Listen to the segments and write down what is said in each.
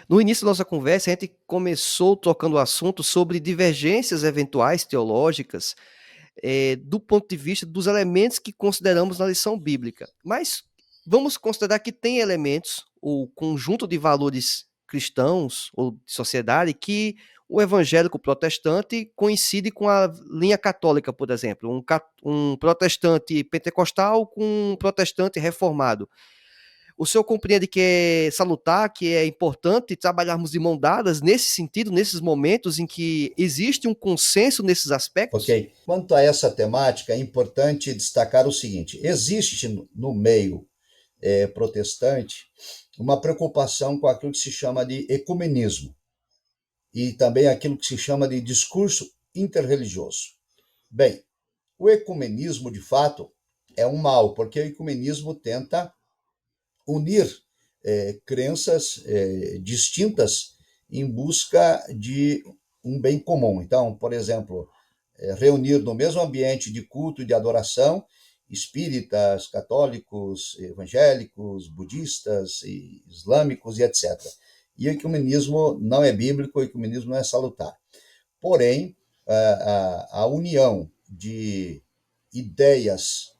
No início da nossa conversa, a gente começou tocando o assunto sobre divergências eventuais teológicas, do ponto de vista dos elementos que consideramos na lição bíblica. Mas vamos considerar que tem elementos, ou conjunto de valores cristãos ou de sociedade, que o evangélico protestante coincide com a linha católica, por exemplo, um protestante pentecostal com um protestante reformado. O senhor compreende que é salutar, que é importante trabalharmos de mão dadas nesse sentido, nesses momentos em que existe um consenso nesses aspectos? Ok. Quanto a essa temática, é importante destacar o seguinte: existe no meio protestante uma preocupação com aquilo que se chama de ecumenismo e também aquilo que se chama de discurso interreligioso. Bem, o ecumenismo, de fato, é um mal, porque o ecumenismo tenta unir crenças distintas em busca de um bem comum. Então, por exemplo, reunir no mesmo ambiente de culto e de adoração espíritas, católicos, evangélicos, budistas, islâmicos e etc. E o ecumenismo não é bíblico, o ecumenismo não é salutar. Porém, a união de ideias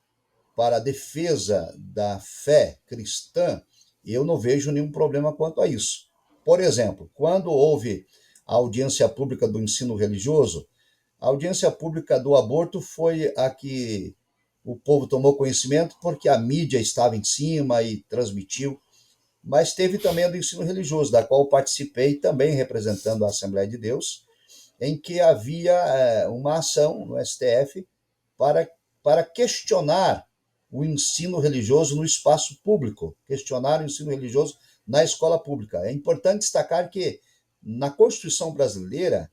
para a defesa da fé cristã, eu não vejo nenhum problema quanto a isso. Por exemplo, quando houve a audiência pública do ensino religioso, a audiência pública do aborto foi a que o povo tomou conhecimento porque a mídia estava em cima e transmitiu, mas teve também a do ensino religioso, da qual participei também representando a Assembleia de Deus, em que havia uma ação no STF para, para questionar o ensino religioso no espaço público, questionar o ensino religioso na escola pública. É importante destacar que na Constituição brasileira,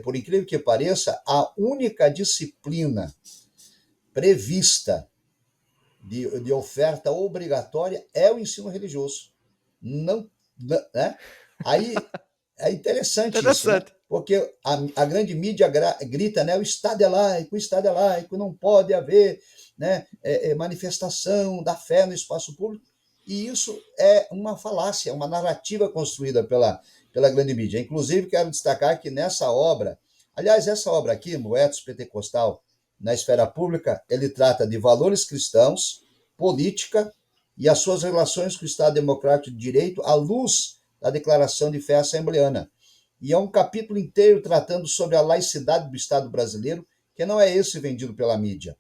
por incrível que pareça, a única disciplina prevista de oferta obrigatória é o ensino religioso. Não, né? Aí é interessante isso, né? Interessante. Porque a grande mídia grita, né? O Estado é laico, não pode haver, né, manifestação da fé no espaço público. E isso é uma falácia, uma narrativa construída pela grande mídia. Inclusive, quero destacar que nessa obra, aliás, essa obra aqui, o Ethos Pentecostal na Esfera Pública, ele trata de valores cristãos, política e as suas relações com o Estado Democrático de Direito à luz da Declaração de Fé Assembleana. E é um capítulo inteiro tratando sobre a laicidade do Estado brasileiro, que não é esse vendido pela mídia.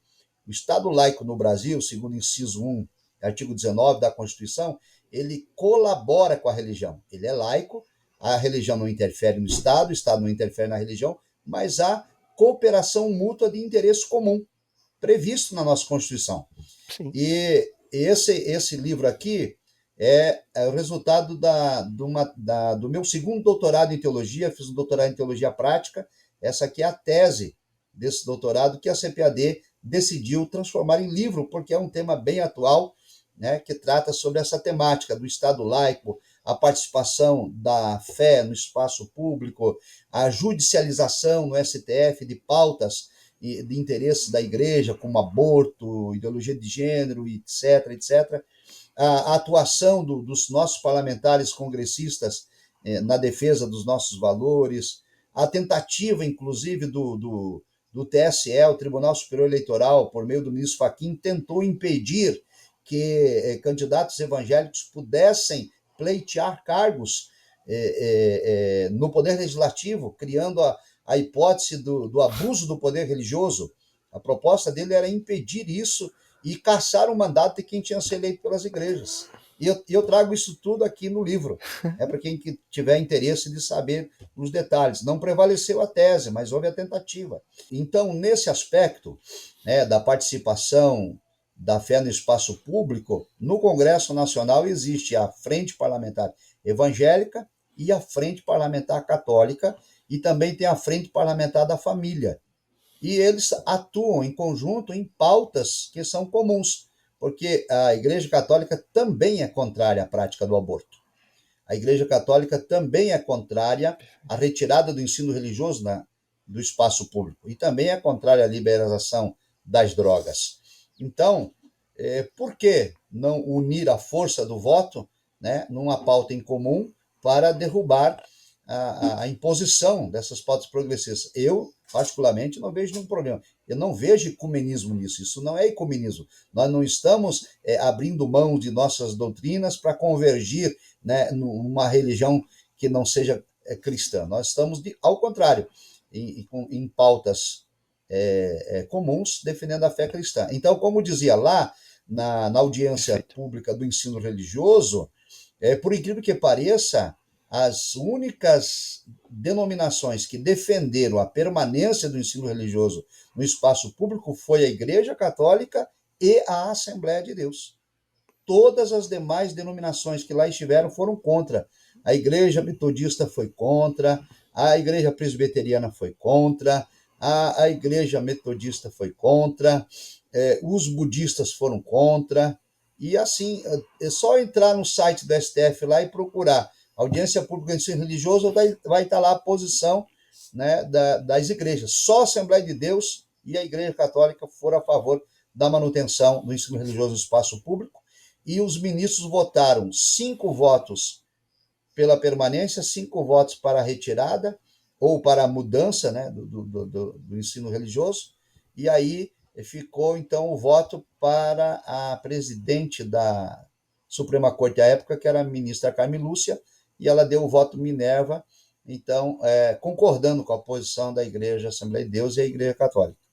O Estado laico no Brasil, segundo o inciso 1, artigo 19 da Constituição, ele colabora com a religião. Ele é laico, a religião não interfere no Estado, o Estado não interfere na religião, mas há cooperação mútua de interesse comum, previsto na nossa Constituição. Sim. E esse livro aqui é o resultado do meu segundo doutorado em teologia, fiz um doutorado em teologia prática, essa aqui é a tese desse doutorado que a CPAD decidiu transformar em livro, porque é um tema bem atual, né, que trata sobre essa temática do Estado laico, a participação da fé no espaço público, a judicialização no STF de pautas de interesses da igreja, como aborto, ideologia de gênero, etc., etc., a atuação dos nossos parlamentares congressistas na defesa dos nossos valores, a tentativa, inclusive, do TSE, o Tribunal Superior Eleitoral, por meio do ministro Fachin, tentou impedir que candidatos evangélicos pudessem pleitear cargos no Poder Legislativo, criando a hipótese do abuso do poder religioso. A proposta dele era impedir isso e caçar o mandato de quem tinha sido eleito pelas igrejas. E eu trago isso tudo aqui no livro, para quem tiver interesse de saber os detalhes. Não prevaleceu a tese, mas houve a tentativa. Então, nesse aspecto, né, da participação da fé no espaço público, no Congresso Nacional existe a Frente Parlamentar Evangélica e a Frente Parlamentar Católica, e também tem a Frente Parlamentar da Família. E eles atuam em conjunto em pautas que são comuns, porque a Igreja Católica também é contrária à prática do aborto. A Igreja Católica também é contrária à retirada do ensino religioso do espaço público e também é contrária à liberalização das drogas. Então, por que não unir a força do voto, né, numa pauta em comum para derrubar a imposição dessas pautas progressistas. Eu, particularmente, não vejo nenhum problema. Eu não vejo ecumenismo nisso. Isso não é ecumenismo. Nós não estamos abrindo mão de nossas doutrinas para convergir, né, numa religião que não seja cristã. Nós estamos, ao contrário, em pautas comuns, defendendo a fé cristã. Então, como dizia lá, na audiência Perfeito. pública do ensino religioso, por incrível que pareça, as únicas denominações que defenderam a permanência do ensino religioso no espaço público foi a Igreja Católica e a Assembleia de Deus. Todas as demais denominações que lá estiveram foram contra. A Igreja Metodista foi contra, a Igreja Presbiteriana foi contra, a Igreja Metodista foi contra, os budistas foram contra, e assim, é só entrar no site do STF lá e procurar audiência pública de ensino religioso, vai estar lá a posição, né, das igrejas. Só a Assembleia de Deus e a Igreja Católica foram a favor da manutenção do ensino religioso no espaço público, e os ministros votaram 5 votos pela permanência, 5 votos para a retirada ou para a mudança, né, do ensino religioso, e aí ficou então o voto para a presidente da Suprema Corte à época, que era a ministra Carmen Lúcia, e ela deu o voto Minerva, então concordando com a posição da Igreja Assembleia de Deus e a Igreja Católica.